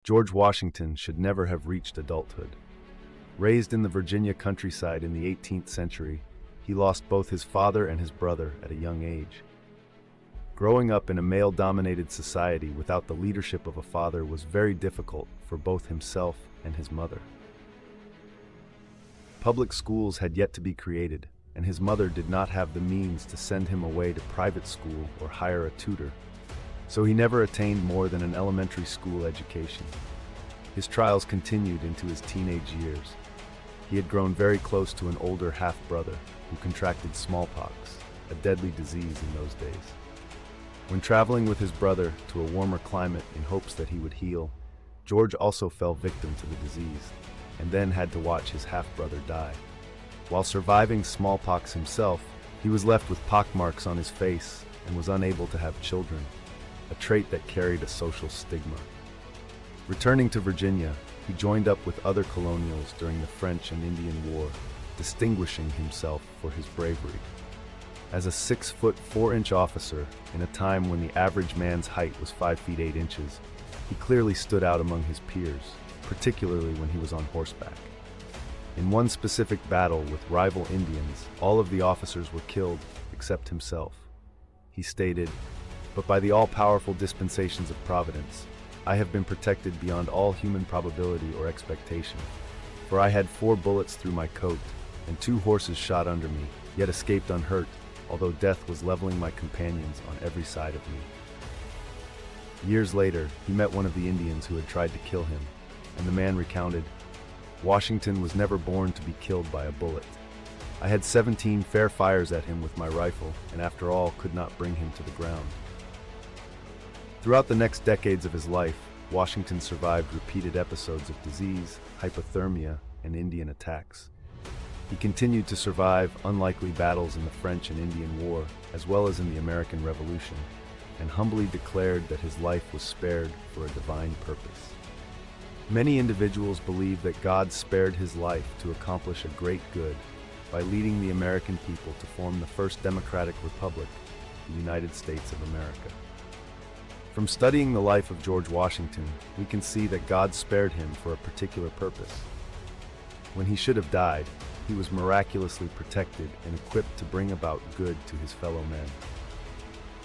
George Washington should never have reached adulthood. Raised in the Virginia countryside in the 18th century, he lost both his father and his brother at a young age. Growing up in a male-dominated society without the leadership of a father was very difficult for both himself and his mother. Public schools had yet to be created, and his mother did not have the means to send him away to private school or hire a tutor, so he never attained more than an elementary school education. His trials continued into his teenage years. He had grown very close to an older half-brother who contracted smallpox, a deadly disease in those days. When traveling with his brother to a warmer climate in hopes that he would heal, George also fell victim to the disease, and then had to watch his half-brother die. While surviving smallpox himself, he was left with pockmarks on his face and was unable to have children, a trait that carried a social stigma. Returning to Virginia, he joined up with other colonials during the French and Indian War, distinguishing himself for his bravery. As a 6-foot 4-inch officer, in a time when the average man's height was 5 feet 8 inches, he clearly stood out among his peers, particularly when he was on horseback. In one specific battle with rival Indians, all of the officers were killed except himself. He stated, "But by the all-powerful dispensations of Providence, I have been protected beyond all human probability or expectation. For I had 4 bullets through my coat, and 2 horses shot under me, yet escaped unhurt, although death was leveling my companions on every side of me." Years later, he met one of the Indians who had tried to kill him, and the man recounted, "Washington was never born to be killed by a bullet. I had 17 fair fires at him with my rifle, and after all could not bring him to the ground." Throughout the next decades of his life, Washington survived repeated episodes of disease, hypothermia, and Indian attacks. He continued to survive unlikely battles in the French and Indian War, as well as in the American Revolution, and humbly declared that his life was spared for a divine purpose. Many individuals believe that God spared his life to accomplish a great good by leading the American people to form the first democratic republic, the United States of America. From studying the life of George Washington, we can see that God spared him for a particular purpose. When he should have died, he was miraculously protected and equipped to bring about good to his fellow men.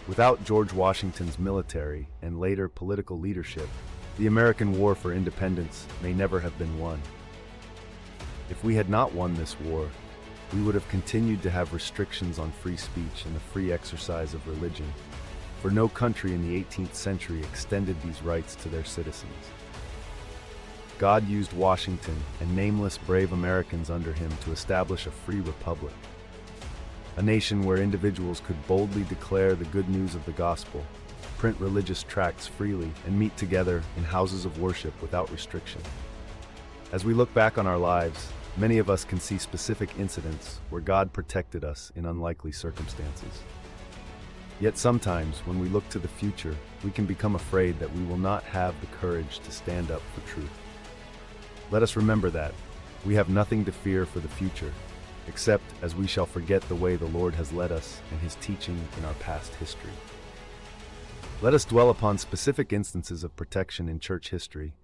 Without George Washington's military and later political leadership, the American War for Independence may never have been won. If we had not won this war, we would have continued to have restrictions on free speech and the free exercise of religion, for no country in the 18th century extended these rights to their citizens. God used Washington and nameless brave Americans under him to establish a free republic, a nation where individuals could boldly declare the good news of the gospel, print religious tracts freely, and meet together in houses of worship without restriction. As we look back on our lives, many of us can see specific incidents where God protected us in unlikely circumstances. Yet sometimes, when we look to the future, we can become afraid that we will not have the courage to stand up for truth. Let us remember that we have nothing to fear for the future, except as we shall forget the way the Lord has led us and his teaching in our past history. Let us dwell upon specific instances of protection in church history,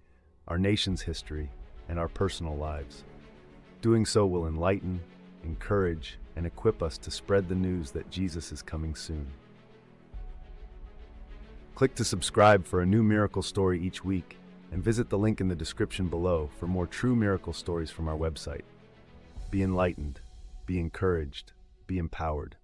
our nation's history, and our personal lives. Doing so will enlighten, encourage, and equip us to spread the news that Jesus is coming soon. Click to subscribe for a new miracle story each week, and visit the link in the description below for more true miracle stories from our website. Be enlightened, be encouraged, be empowered.